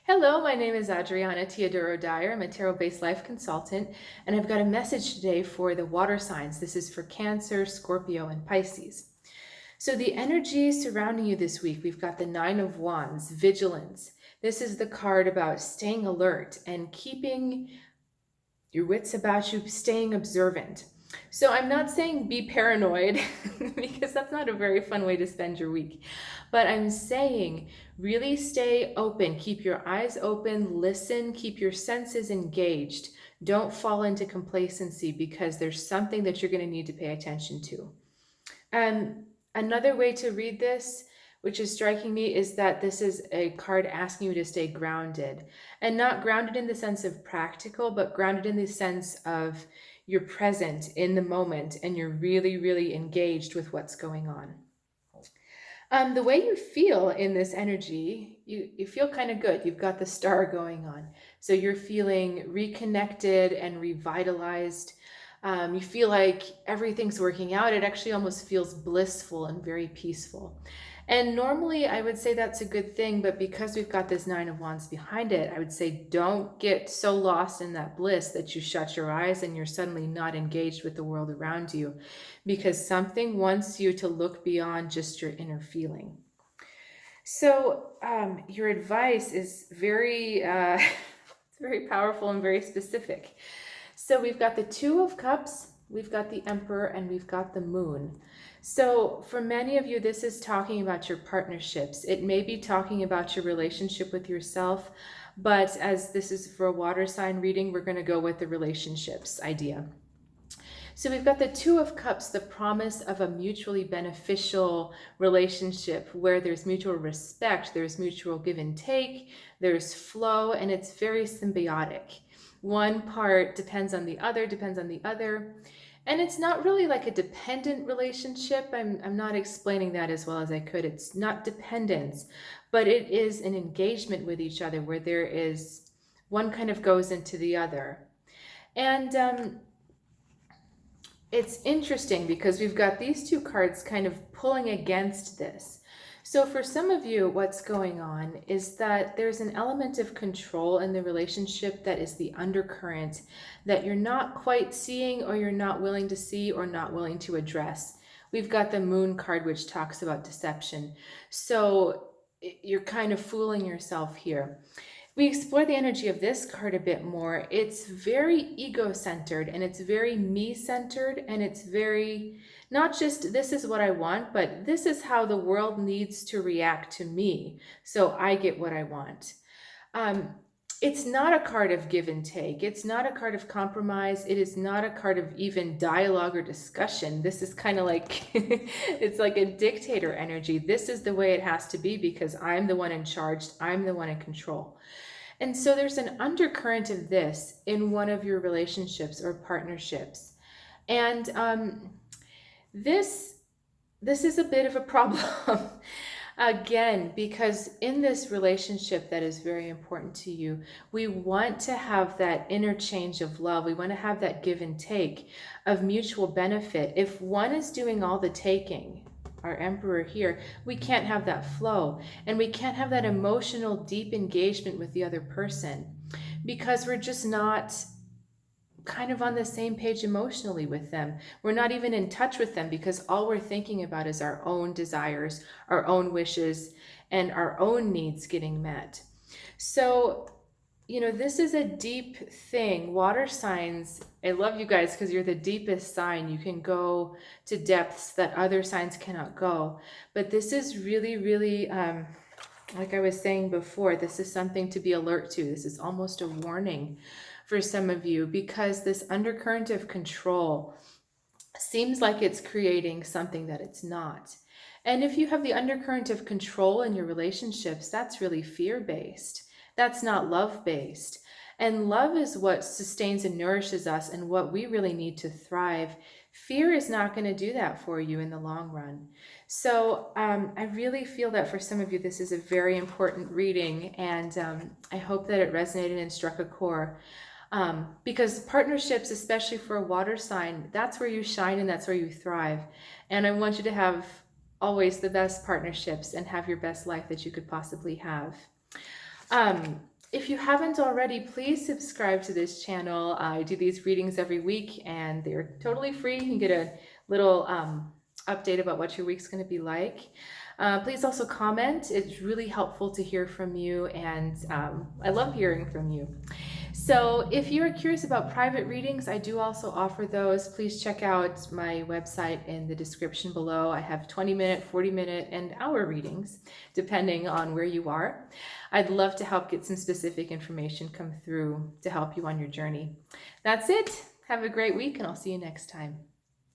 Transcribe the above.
Hello, my name is Adriana Teodoro-Dier. I'm a tarot-based life consultant, and I've got a message today for the water signs. This is for Cancer, Scorpio, and Pisces. So the energy surrounding you this week, we've got the Nine of Wands, vigilance. This is the card about staying alert and keeping your wits about you, staying observant. So I'm not saying be paranoid because that's not a very fun way to spend your week. But I'm saying really stay open, keep your eyes open, listen, keep your senses engaged. Don't fall into complacency because there's something that you're going to need to pay attention to. Another way to read this, which is striking me, is that this is a card asking you to stay grounded. And not grounded in the sense of practical, but grounded in the sense of you're present in the moment and you're really, really engaged with what's going on. The way you feel in this energy, you feel kind of good. You've got the star going on. So you're feeling reconnected and revitalized. You feel like everything's working out. It actually almost feels blissful and very peaceful. And normally I would say that's a good thing, but because we've got this Nine of Wands behind it, I would say don't get so lost in that bliss that you shut your eyes and you're suddenly not engaged with the world around you, because something wants you to look beyond just your inner feeling. So your advice is very, it's very powerful and very specific. So we've got the Two of Cups, we've got the Emperor, and we've got the Moon. So for many of you, this is talking about your partnerships. It may be talking about your relationship with yourself, but as this is for a water sign reading, we're going to go with the relationships idea. So we've got the Two of Cups, the promise of a mutually beneficial relationship where there's mutual respect, there's mutual give and take, there's flow, and it's very symbiotic. One part depends on the other, And it's not really like a dependent relationship. I'm not explaining that as well as I could. It's not dependence, but it is an engagement with each other where there is one kind of goes into the other. And it's interesting because we've got these two cards kind of pulling against this. So for some of you, what's going on is that there's an element of control in the relationship that is the undercurrent that you're not quite seeing, or you're not willing to see, or not willing to address. We've got the Moon card, which talks about deception. So you're kind of fooling yourself here. We explore the energy of this card a bit more. It's very ego-centered and it's very me-centered, and it's very not just this is what I want, but this is how the world needs to react to me so I get what I want. It's not a card of give and take. It's not a card of compromise. It is not a card of even dialogue or discussion. This is kind of like, it's like a dictator energy. This is the way it has to be because I'm the one in charge. I'm the one in control. And so there's an undercurrent of this in one of your relationships or partnerships. And this is a bit of a problem. Again, because in this relationship that is very important to you, we want to have that interchange of love. We want to have that give and take of mutual benefit. If one is doing all the taking, our Emperor here, we can't have that flow, and we can't have that emotional, deep engagement with the other person because we're just not kind of on the same page emotionally with them. We're not even in touch with them because all we're thinking about is our own desires, our own wishes, and our own needs getting met. So, this is a deep thing. Water signs, I love you guys because you're the deepest sign. You can go to depths that other signs cannot go. But this is really, really, like I was saying before, this is something to be alert to. This is almost a warning for some of you because this undercurrent of control seems like it's creating something that it's not. And if you have the undercurrent of control in your relationships, that's really fear-based. That's not love-based. And love is what sustains and nourishes us and what we really need to thrive. Fear is not going to do that for you in the long run. So I really feel that for some of you, this is a very important reading, and I hope that it resonated and struck a chord. Because partnerships, especially for a water sign, that's where you shine and that's where you thrive. And I want you to have always the best partnerships and have your best life that you could possibly have. If you haven't already, please subscribe to this channel. I do these readings every week and they're totally free. You can get a little update about what your week's going to be like. Please also comment. It's really helpful to hear from you, and I love hearing from you. So if you're curious about private readings, I do also offer those. Please check out my website in the description below. I have 20-minute, 40-minute, and hour readings, depending on where you are. I'd love to help get some specific information come through to help you on your journey. That's it. Have a great week, and I'll see you next time.